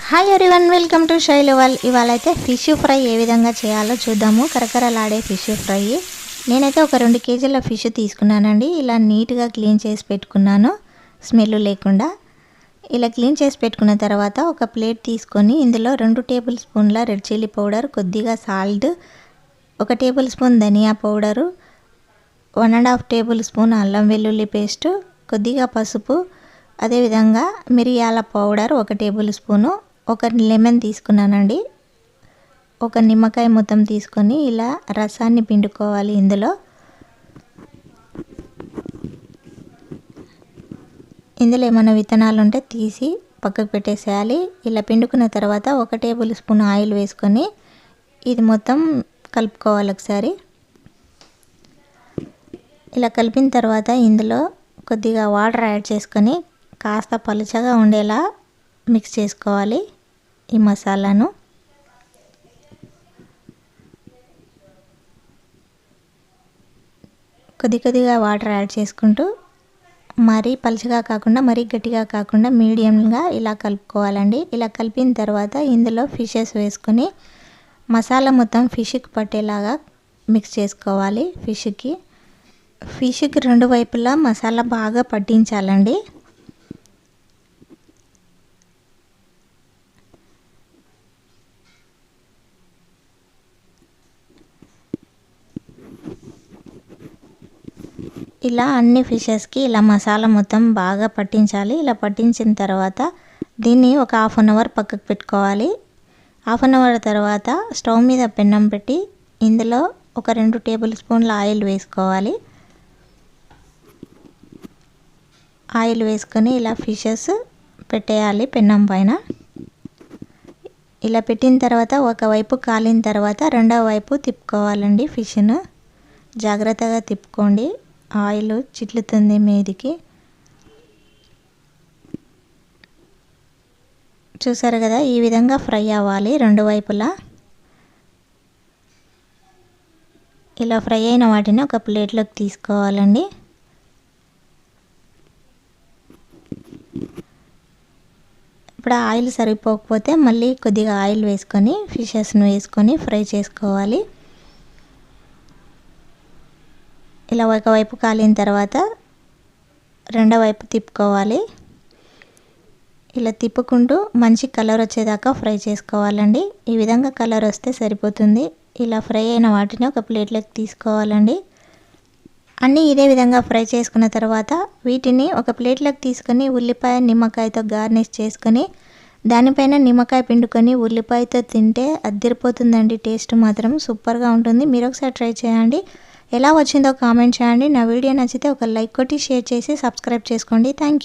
Hi everyone, welcome to శైలవల్. ఇవాళ అయితే ఫిష్ ఫ్రై ఏ విధంగా చేయాలో చూద్దాము. కరకరలాడే ఫిష్ ఫ్రై. నేనైతే ఒక 2 కేజీల ఫిష్ తీసుకున్నానండి. ఇలా నీట్గా క్లీన్ చేసి పెట్టుకున్నాను, స్మెల్ లేకుండా. ఇలా క్లీన్ చేసి పెట్టుకున్న తర్వాత ఒక ప్లేట్ తీసుకొని ఇందులో 2 టేబుల్ స్పూన్ల రెడ్ చిల్లీ పౌడర్, కొద్దిగా సాల్ట్, 1 టేబుల్ స్పూన్ ధనియా పౌడరు, 1½ టేబుల్ స్పూన్ అల్లం వెల్లుల్లి పేస్టు, కొద్దిగా పసుపు, అదేవిధంగా మిరియాల పౌడర్ 1 టేబుల్ స్పూను, 1 లెమన్ తీసుకున్నానండి. 1 నిమ్మకాయ మొత్తం తీసుకొని ఇలా రసాన్ని పిండుకోవాలి. ఇందులో ఏమైనా విత్తనాలు ఉంటే తీసి పక్కకు పెట్టేసేయాలి. ఇలా పిండుకున్న తర్వాత 1 టేబుల్ స్పూన్ ఆయిల్ వేసుకొని ఇది మొత్తం కలుపుకోవాలి ఒకసారి. ఇలా కలిపిన తర్వాత ఇందులో కొద్దిగా వాటర్ యాడ్ చేసుకొని కాస్త పలుచగా ఉండేలా మిక్స్ చేసుకోవాలి ఈ మసాలాను. కొద్దిగా వాటర్ యాడ్ చేసుకుంటూ మరీ పలుచగా కాకుండా మరీ గట్టిగా కాకుండా మీడియంగా ఇలా కలుపుకోవాలండి. ఇలా కలిపిన తర్వాత ఇందులో ఫిషెస్ వేసుకొని మసాలా మొత్తం ఫిష్కి పట్టేలాగా మిక్స్ చేసుకోవాలి. ఫిష్కి 2 వైపులా మసాలా బాగా పట్టించాలండి. ఇలా అన్ని ఫిషెస్కి ఇలా మసాలా మొత్తం బాగా పట్టించాలి. ఇలా పట్టించిన తర్వాత దీన్ని ఒక 1/2 అవర్ పక్కకు పెట్టుకోవాలి. 1/2 అవర్ తర్వాత స్టవ్ మీద పెన్నం పెట్టి ఇందులో ఒక 2 టేబుల్ స్పూన్ల ఆయిల్ వేసుకోవాలి. ఆయిల్ వేసుకొని ఇలా ఫిషెస్ పెట్టేయాలి పెన్నం పైన. ఇలా పెట్టిన తర్వాత ఒకవైపు కాలిన తర్వాత రెండవ వైపు తిప్పుకోవాలండి. ఫిష్ను జాగ్రత్తగా తిప్పుకోండి, ఆయిల్ చిట్లుతుంది మీదికి. చూసారు కదా, ఈ విధంగా ఫ్రై అవ్వాలి 2 వైపులా. ఇలా ఫ్రై అయిన వాటిని ఒక ప్లేట్లోకి తీసుకోవాలండి. ఇప్పుడు ఆయిల్ సరిపోకపోతే మళ్ళీ కొద్దిగా ఆయిల్ వేసుకొని ఫిషెస్ను వేసుకొని ఫ్రై చేసుకోవాలి. ఇలా ఒకవైపు కాలిన తర్వాత రెండో వైపు తిప్పుకోవాలి. ఇలా తిప్పుకుంటూ మంచి కలర్ వచ్చేదాకా ఫ్రై చేసుకోవాలండి. ఈ విధంగా కలర్ వస్తే సరిపోతుంది. ఇలా ఫ్రై అయిన వాటిని ఒక ప్లేట్లోకి తీసుకోవాలండి. అన్నీ ఇదే విధంగా ఫ్రై చేసుకున్న తర్వాత వీటిని ఒక ప్లేట్లోకి తీసుకొని ఉల్లిపాయ నిమ్మకాయతో గార్నిష్ చేసుకొని దానిపైన నిమ్మకాయ పిండుకొని ఉల్లిపాయతో తింటే అదిరిపోతుందండి. టేస్ట్ మాత్రం సూపర్గా ఉంటుంది. మీరు ఒకసారి ట్రై చేయండి. ఎలా వచ్చిందో కామెంట్ చేయండి. నా వీడియో నచ్చితే ఒక లైక్ కొట్టి షేర్ చేసి సబ్స్క్రైబ్ చేసుకోండి. Thank you.